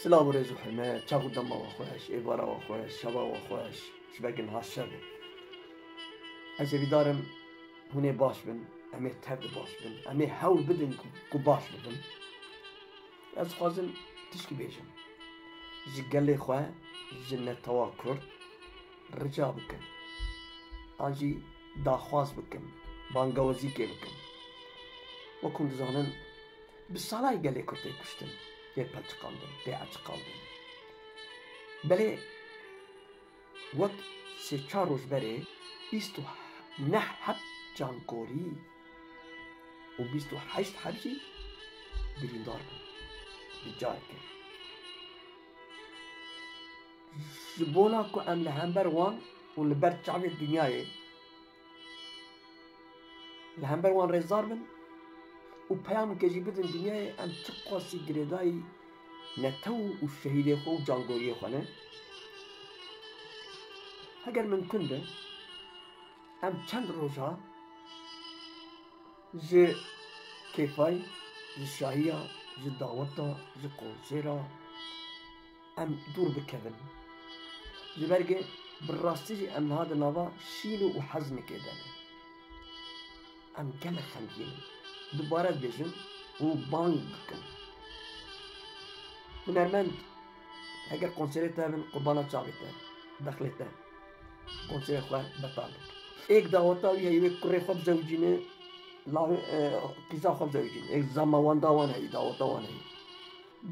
سلاو ريز و حرمه چاقو دما و خوش ایوارا و خوش شبا و خوش شبگن ها شبه از بیدارم هونه باش بن امه ترد باش بن امه حول بدن کو باش بدن از خوازم تشکی بیشم جگل خواه جنة توا کرد رجا بکن آنجی داخواز بکن بانگوازی که بکن و کند زانن بسالای گله کرده کشتن یه پلچ قاندن بیعچ قاندن بله وقت سه چار روز بره 29 حب جانکوری و 28 حبجی بریندار بن بجار کرد جبونا کو ام لهمبر وان و لبر شعب الدنيا لهمبر وان رزار بن و پیام که جیبت الدنيا ام تقاسي گریدای نتو و شهید خو و جانگوری خونه اگر من کنده ام چند روزها جه کیفای جه شاهیا جه دعوتا جه قنصیرا ام دور بکبن جبرگه بالراستی جه ام هذا نوا شیلو و حزن کدن ام گل خمگین دوباره بجن و بانگ بکن هنرمند اگر قنصیرتا من قربانا چاویتا دخلتا قنصیر خواه بطالک ایک دعوتا وی هیوی کره خوب زوجینه قیزا خوب زوجینه ایک زمان داوان هی دعوتا وان هی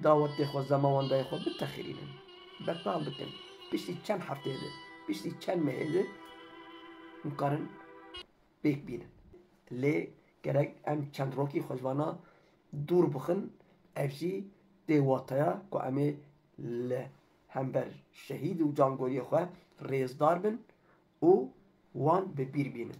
دعوت خو زمان دای خو بتخیرینن بطال بکن بیشتی چند هفته ده بیشتی چند ماه ده مقارن بیک بینن لی گرگ ام چند روکی خوشوانا دور بخن افزی دیواتایا که امی همبر شهید و جانگوری خواه ریزدار بن و وان به بیر بینن